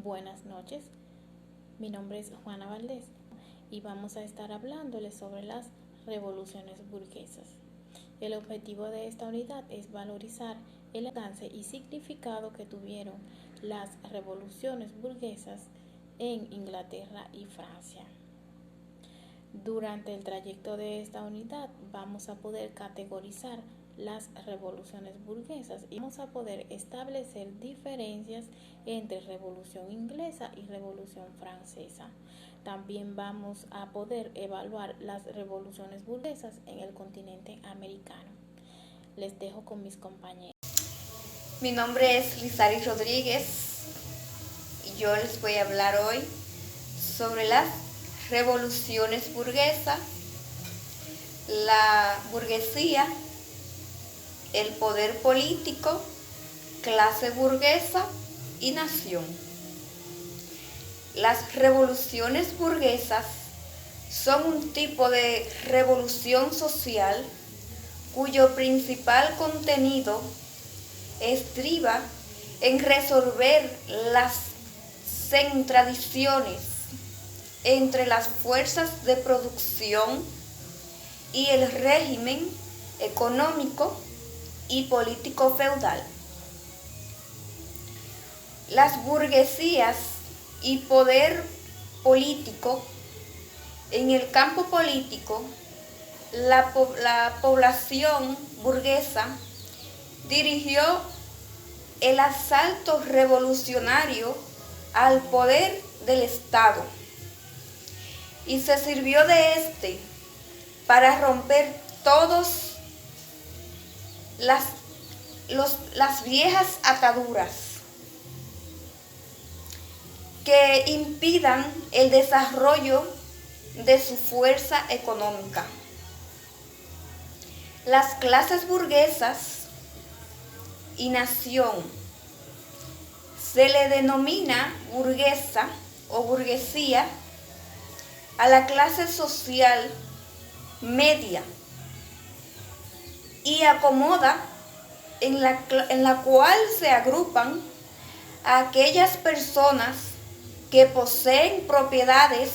Buenas noches, mi nombre es Juana Valdés y vamos a estar hablándoles sobre las revoluciones burguesas. El objetivo de esta unidad es valorizar el alcance y significado que tuvieron las revoluciones burguesas en Inglaterra y Francia. Durante el trayecto de esta unidad vamos a poder categorizar las revoluciones burguesas y vamos a poder establecer diferencias entre revolución inglesa y revolución francesa. También vamos a poder evaluar las revoluciones burguesas en el continente americano. Les dejo con mis compañeros. Mi nombre es Lizari Rodríguez y yo les voy a hablar hoy sobre las revoluciones burguesas, la burguesía, el poder político, clase burguesa y nación. Las revoluciones burguesas son un tipo de revolución social cuyo principal contenido estriba en resolver las contradicciones entre las fuerzas de producción y el régimen económico y político feudal. Las burguesías y poder político. En el campo político, la población burguesa dirigió el asalto revolucionario al poder del Estado y se sirvió de este para romper todas las viejas ataduras que impidan el desarrollo de su fuerza económica. Las clases burguesas y nación se le denomina burguesa o burguesía a la clase social media y acomoda en la cual se agrupan a aquellas personas que poseen propiedades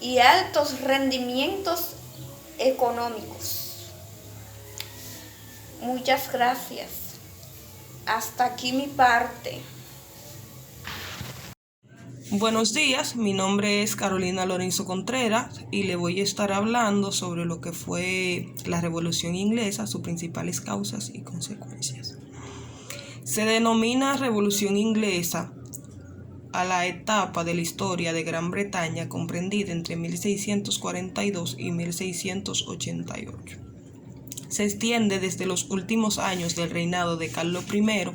y altos rendimientos económicos. Muchas gracias. Hasta aquí mi parte. Buenos días, mi nombre es Carolina Lorenzo Contreras y le voy a estar hablando sobre lo que fue la Revolución Inglesa, sus principales causas y consecuencias. Se denomina Revolución Inglesa a la etapa de la historia de Gran Bretaña comprendida entre 1642 y 1688. Se extiende desde los últimos años del reinado de Carlos I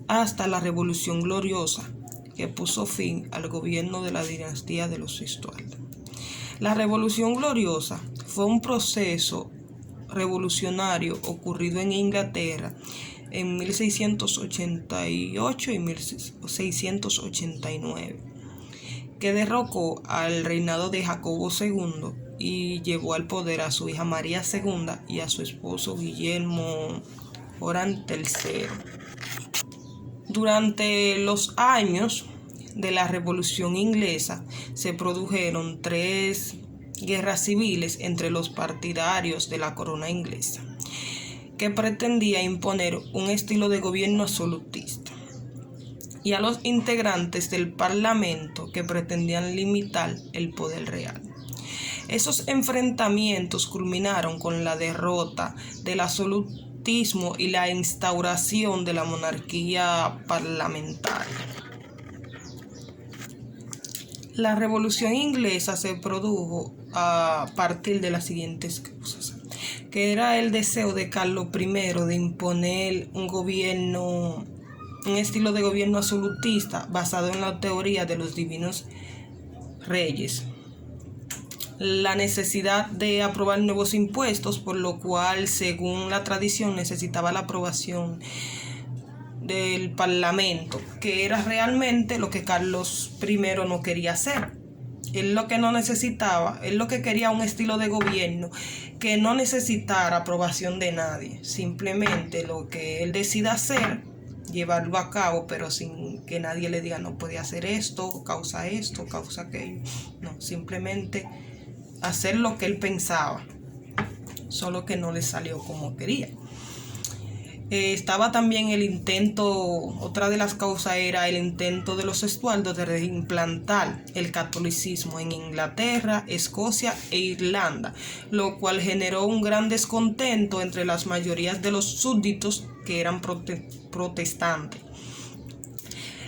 hasta la Revolución Gloriosa, que puso fin al gobierno de la dinastía de los Stuart. La Revolución Gloriosa fue un proceso revolucionario ocurrido en Inglaterra en 1688 y 1689, que derrocó al reinado de Jacobo II y llevó al poder a su hija María II y a su esposo Guillermo Orán III. Durante los años de la Revolución Inglesa se produjeron 3 guerras civiles entre los partidarios de la corona inglesa, que pretendía imponer un estilo de gobierno absolutista, y a los integrantes del Parlamento que pretendían limitar el poder real. Esos enfrentamientos culminaron con la derrota del absolutismo y la instauración de la monarquía parlamentaria. La Revolución Inglesa se produjo a partir de las siguientes causas, que era el deseo de Carlos I de imponer un estilo de gobierno absolutista basado en la teoría de los divinos reyes, la necesidad de aprobar nuevos impuestos, por lo cual, según la tradición, necesitaba la aprobación del Parlamento, que era realmente lo que Carlos I no quería hacer. Él lo que no necesitaba, él lo que quería un estilo de gobierno que no necesitara aprobación de nadie. Simplemente lo que él decida hacer, llevarlo a cabo, pero sin que nadie le diga no puede hacer esto, causa aquello. No, simplemente hacer lo que él pensaba, solo que no le salió como quería. Estaba también el intento, otra de las causas era el intento de los Estuardos de reimplantar el catolicismo en Inglaterra, Escocia e Irlanda, lo cual generó un gran descontento entre las mayorías de los súbditos que eran protestantes.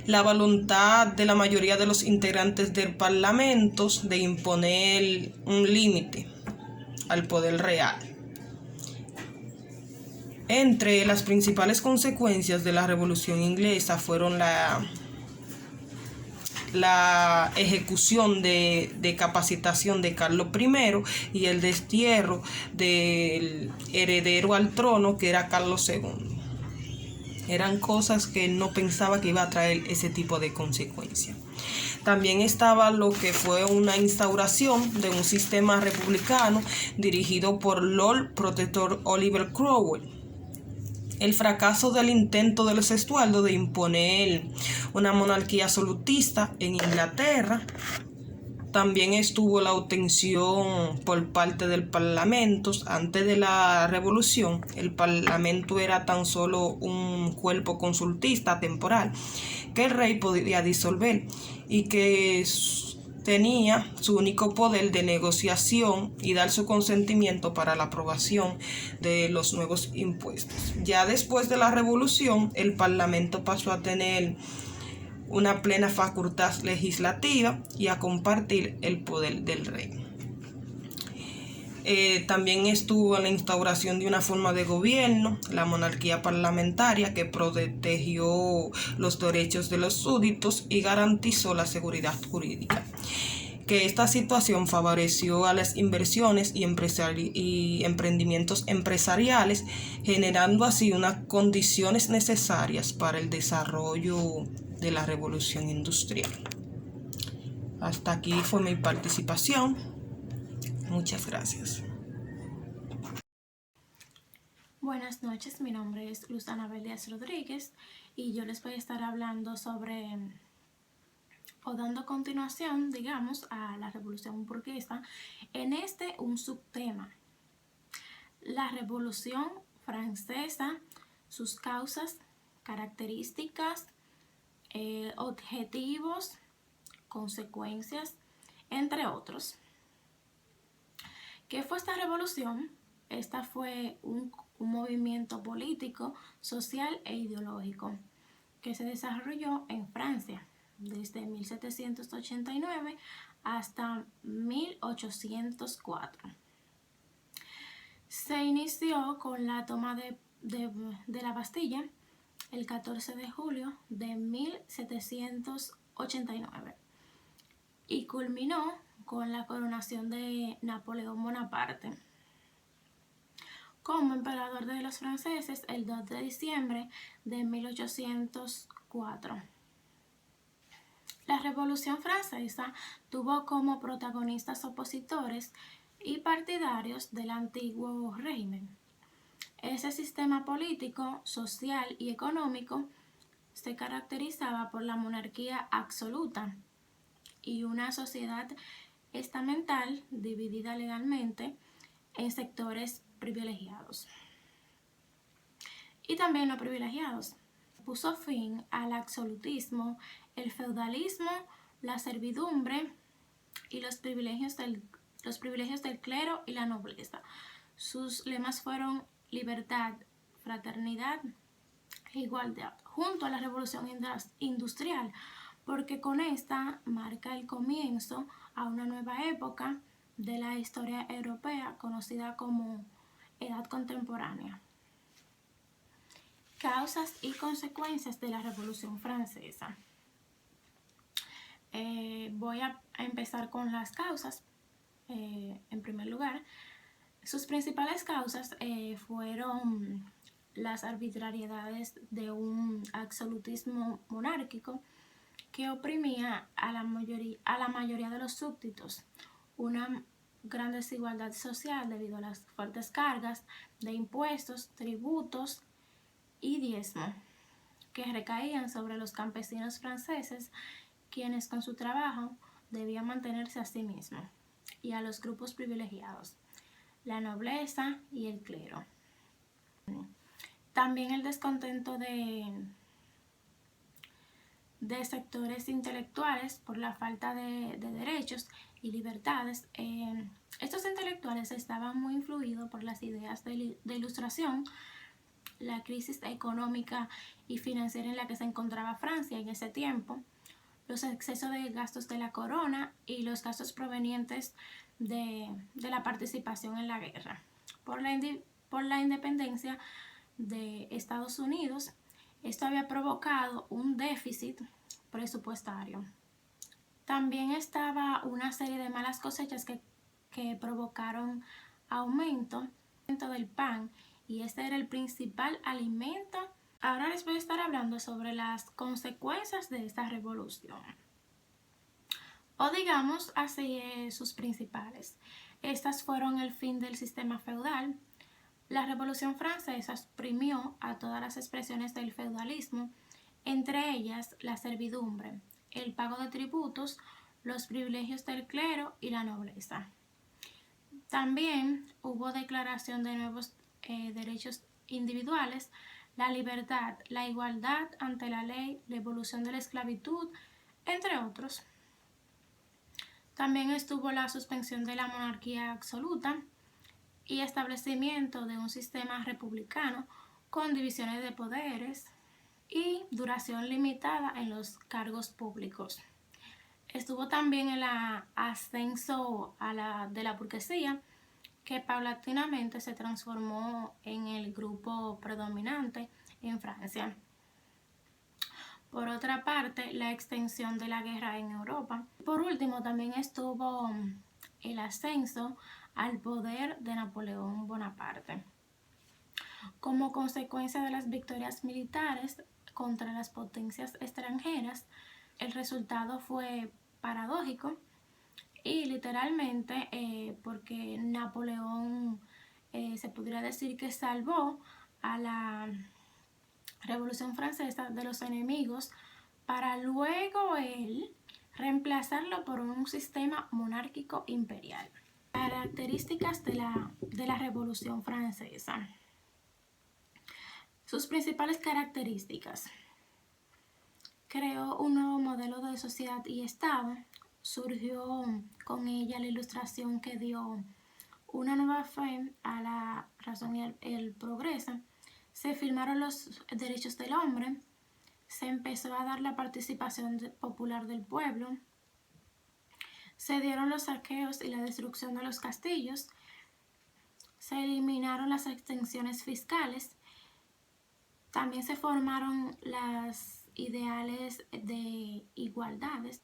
La voluntad de la mayoría de los integrantes del Parlamento de imponer un límite al poder real. Entre las principales consecuencias de la Revolución Inglesa fueron la ejecución de capacitación de Carlos I y el destierro del heredero al trono, que era Carlos II. Eran cosas que él no pensaba que iba a traer ese tipo de consecuencias. También estaba lo que fue una instauración de un sistema republicano dirigido por Lord Protector Oliver Cromwell. El fracaso del intento de los Estuardos de imponer una monarquía absolutista en Inglaterra. También estuvo la obtención por parte del Parlamento. Antes de la Revolución, el Parlamento era tan solo un cuerpo consultista temporal que el rey podía disolver y que tenía su único poder de negociación y dar su consentimiento para la aprobación de los nuevos impuestos. Ya después de la Revolución, el Parlamento pasó a tener una plena facultad legislativa y a compartir el poder del rey. También estuvo la instauración de una forma de gobierno, la monarquía parlamentaria, que protegió los derechos de los súbditos y garantizó la seguridad jurídica. Que esta situación favoreció a las inversiones y emprendimientos empresariales, generando así unas condiciones necesarias para el desarrollo de la revolución industrial. Hasta aquí fue mi participación. Muchas gracias. Buenas noches, mi nombre es Luz Anabel Díaz Rodríguez y yo les voy a estar hablando sobre, o dando continuación, digamos, a la revolución burguesa. En un subtema, la revolución francesa, sus causas, características, objetivos, consecuencias, entre otros. ¿Qué fue esta revolución? Esta fue un movimiento político, social e ideológico que se desarrolló en Francia desde 1789 hasta 1804. Se inició con la toma de la Bastilla el 14 de julio de 1789 y culminó con la coronación de Napoleón Bonaparte como emperador de los franceses el 2 de diciembre de 1804. La Revolución Francesa tuvo como protagonistas opositores y partidarios del antiguo régimen. Ese sistema político, social y económico se caracterizaba por la monarquía absoluta y una sociedad estamental dividida legalmente en sectores privilegiados y también no privilegiados. Puso fin al absolutismo, el feudalismo, la servidumbre y los privilegios del clero y la nobleza. Sus lemas fueron libertad, fraternidad e igualdad, junto a la revolución industrial, porque con esta marca el comienzo a una nueva época de la historia europea conocida como Edad Contemporánea. Causas y consecuencias de la Revolución Francesa. Voy a empezar con las causas. En primer lugar, sus principales causas fueron las arbitrariedades de un absolutismo monárquico que oprimía a la mayoría de los súbditos, una gran desigualdad social debido a las fuertes cargas de impuestos, tributos y diezmo, que recaían sobre los campesinos franceses, quienes con su trabajo debían mantenerse a sí mismos, y a los grupos privilegiados, la nobleza y el clero. También el descontento de sectores intelectuales por la falta de derechos y libertades. Estos intelectuales estaban muy influidos por las ideas de Ilustración, la crisis económica y financiera en la que se encontraba Francia en ese tiempo, los excesos de gastos de la corona y los gastos provenientes de la participación en la guerra. Por la independencia de Estados Unidos, esto había provocado un déficit presupuestario. También estaba una serie de malas cosechas que provocaron aumento del pan, y este era el principal alimento. Ahora les voy a estar hablando sobre las consecuencias de esta revolución, o digamos así, sus principales. Estas fueron el fin del sistema feudal. La Revolución Francesa exprimió a todas las expresiones del feudalismo, entre ellas la servidumbre, el pago de tributos, los privilegios del clero y la nobleza. También hubo declaración de nuevos derechos individuales, la libertad, la igualdad ante la ley, la evolución de la esclavitud, entre otros. También estuvo la suspensión de la monarquía absoluta y establecimiento de un sistema republicano con divisiones de poderes y duración limitada en los cargos públicos. Estuvo también el ascenso de la burguesía, que paulatinamente se transformó en el grupo predominante en Francia. Por otra parte, la extensión de la guerra en Europa. Por último, también estuvo el ascenso al poder de Napoleón Bonaparte. Como consecuencia de las victorias militares contra las potencias extranjeras, el resultado fue paradójico y literalmente porque Napoleón se podría decir que salvó a la Revolución Francesa de los enemigos, para luego él reemplazarlo por un sistema monárquico imperial. Características de la Revolución Francesa. Sus principales características: creó un nuevo modelo de sociedad y Estado. Surgió con ella la Ilustración, que dio una nueva fe a la razón y el progreso. Se firmaron los derechos del hombre. Se empezó a dar la participación popular del pueblo. Se dieron los saqueos y la destrucción de los castillos. Se eliminaron las exenciones fiscales. También se formaron las ideales de igualdades.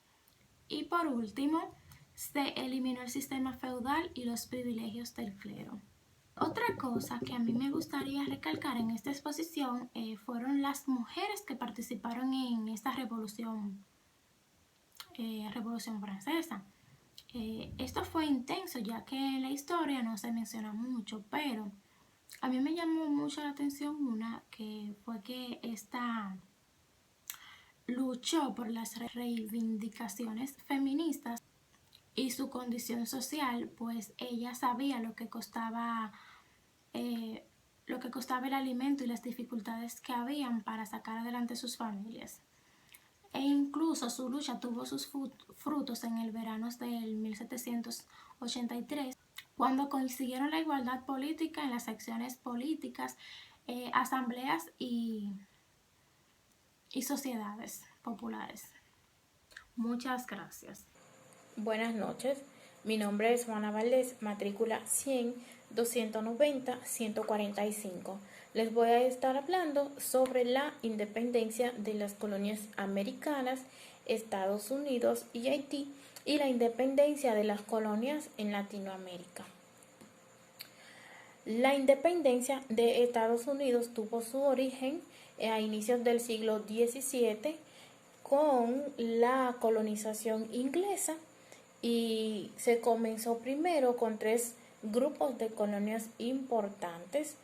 Y por último, se eliminó el sistema feudal y los privilegios del clero. Otra cosa que a mí me gustaría recalcar en esta exposición fueron las mujeres que participaron en esta revolución francesa. Esto fue intenso, ya que en la historia no se menciona mucho, pero a mí me llamó mucho la atención una, que fue que esta luchó por las reivindicaciones feministas y su condición social, pues ella sabía lo que costaba el alimento y las dificultades que habían para sacar adelante sus familias. E incluso su lucha tuvo sus frutos en el verano del 1783, cuando consiguieron la igualdad política en las secciones políticas, asambleas y sociedades populares. Muchas gracias. Buenas noches, mi nombre es Juana Valdés, matrícula 100-290-145. Les voy a estar hablando sobre la independencia de las colonias americanas, Estados Unidos y Haití, y la independencia de las colonias en Latinoamérica. La independencia de Estados Unidos tuvo su origen a inicios del siglo XVII con la colonización inglesa, y se comenzó primero con 3 grupos de colonias importantes,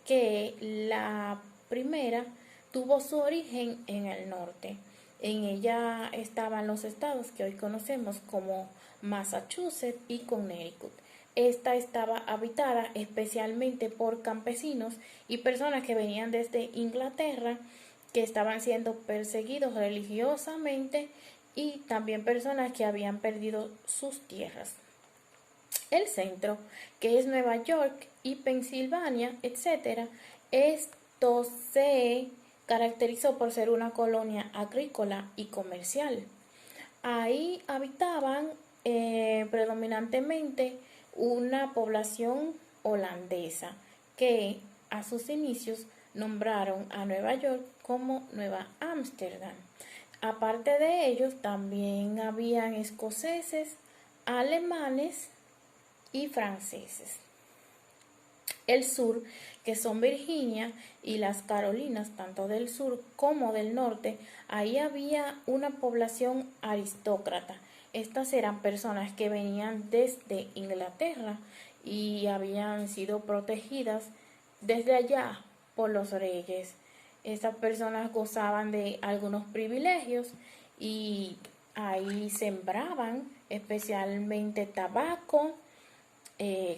que la primera tuvo su origen en el norte. En ella estaban los estados que hoy conocemos como Massachusetts y Connecticut. Esta estaba habitada especialmente por campesinos y personas que venían desde Inglaterra, que estaban siendo perseguidos religiosamente, y también personas que habían perdido sus tierras. El centro, que es Nueva York y Pensilvania, etc., esto se caracterizó por ser una colonia agrícola y comercial. Ahí habitaban predominantemente una población holandesa que a sus inicios nombraron a Nueva York como Nueva Ámsterdam. Aparte de ellos, también habían escoceses, alemanes y franceses. El sur, que son Virginia y las Carolinas, tanto del sur como del norte, ahí había una población aristócrata. Estas eran personas que venían desde Inglaterra y habían sido protegidas desde allá por los reyes. Estas personas gozaban de algunos privilegios y ahí sembraban especialmente tabaco,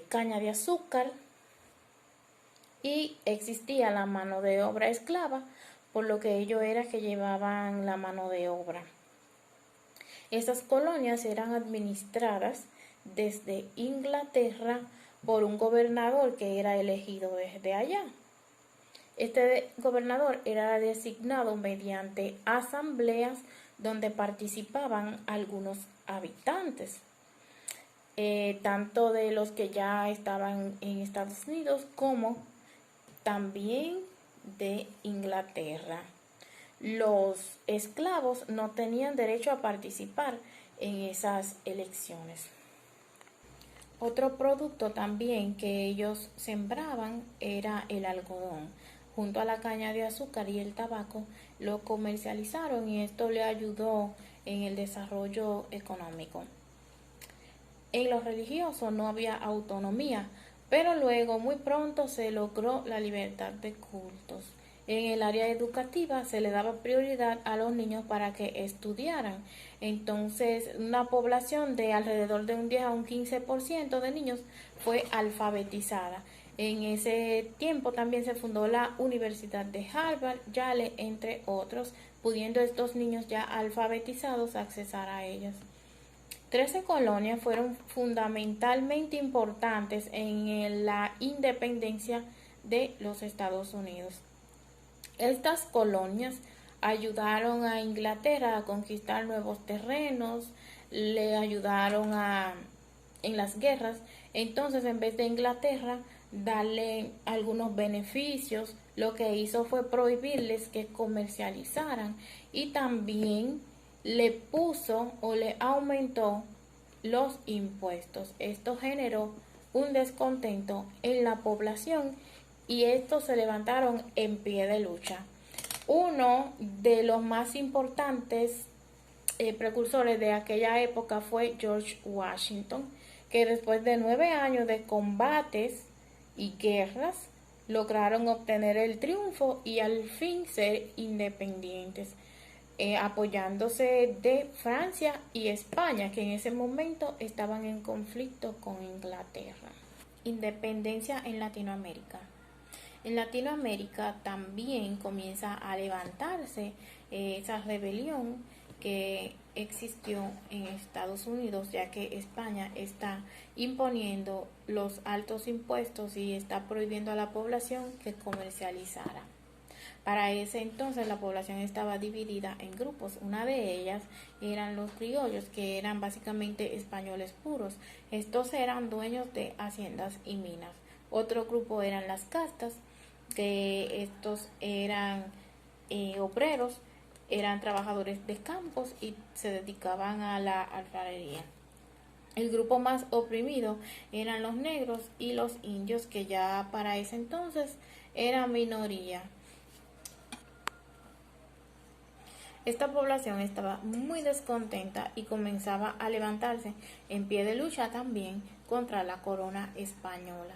caña de azúcar, y existía la mano de obra esclava, por lo que ello era que llevaban la mano de obra. Estas colonias eran administradas desde Inglaterra por un gobernador que era elegido desde allá. Este gobernador era designado mediante asambleas donde participaban algunos habitantes, tanto de los que ya estaban en Estados Unidos como también de Inglaterra. Los esclavos no tenían derecho a participar en esas elecciones. Otro producto también que ellos sembraban era el algodón. Junto a la caña de azúcar y el tabaco lo comercializaron, y esto le ayudó en el desarrollo económico. En lo religioso no había autonomía, pero luego muy pronto se logró la libertad de cultos. En el área educativa se le daba prioridad a los niños para que estudiaran. Entonces, una población de alrededor de un 10 a un 15% de niños fue alfabetizada. En ese tiempo también se fundó la Universidad de Harvard, Yale, entre otros, pudiendo estos niños ya alfabetizados accesar a ellos. 13 colonias fueron fundamentalmente importantes en la independencia de los Estados Unidos. Estas colonias ayudaron a Inglaterra a conquistar nuevos terrenos, le ayudaron en las guerras. Entonces, en vez de Inglaterra darle algunos beneficios, lo que hizo fue prohibirles que comercializaran, y también le puso o le aumentó los impuestos. Esto generó un descontento en la población y estos se levantaron en pie de lucha. Uno de los más importantes precursores de aquella época fue George Washington, que después de 9 años de combates y guerras lograron obtener el triunfo y al fin ser independientes, apoyándose de Francia y España, que en ese momento estaban en conflicto con Inglaterra. Independencia en Latinoamérica. En Latinoamérica también comienza a levantarse esa rebelión que existió en Estados Unidos, ya que España está imponiendo los altos impuestos y está prohibiendo a la población que comercializara. Para ese entonces la población estaba dividida en grupos. Una de ellas eran los criollos, que eran básicamente españoles puros. Estos eran dueños de haciendas y minas. Otro grupo eran las castas, que estos eran obreros, eran trabajadores de campos y se dedicaban a la alfarería. El grupo más oprimido eran los negros y los indios, que ya para ese entonces eran minoría. Esta población estaba muy descontenta y comenzaba a levantarse en pie de lucha también contra la corona española.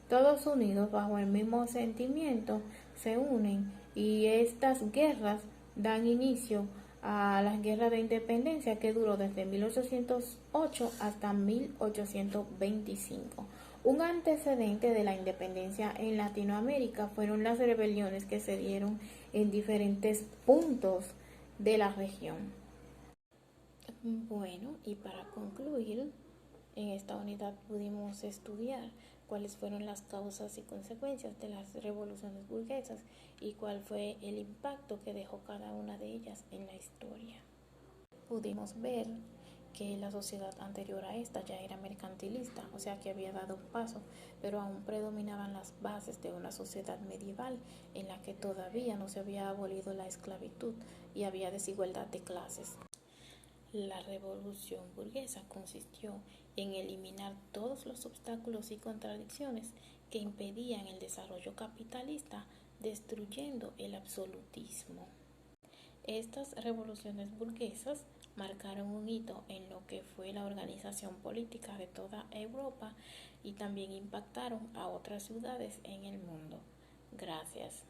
Todos unidos bajo el mismo sentimiento se unen y estas guerras dan inicio a la guerra de independencia que duró desde 1808 hasta 1825. Un antecedente de la independencia en Latinoamérica fueron las rebeliones que se dieron en diferentes puntos de la región. Bueno, y para concluir, en esta unidad pudimos estudiar cuáles fueron las causas y consecuencias de las revoluciones burguesas y cuál fue el impacto que dejó cada una de ellas en la historia. Pudimos ver que la sociedad anterior a esta ya era mercantilista, o sea que había dado un paso, pero aún predominaban las bases de una sociedad medieval en la que todavía no se había abolido la esclavitud y había desigualdad de clases. La revolución burguesa consistió en eliminar todos los obstáculos y contradicciones que impedían el desarrollo capitalista, destruyendo el absolutismo. Estas revoluciones burguesas marcaron un hito en lo que fue la organización política de toda Europa y también impactaron a otras ciudades en el mundo. Gracias.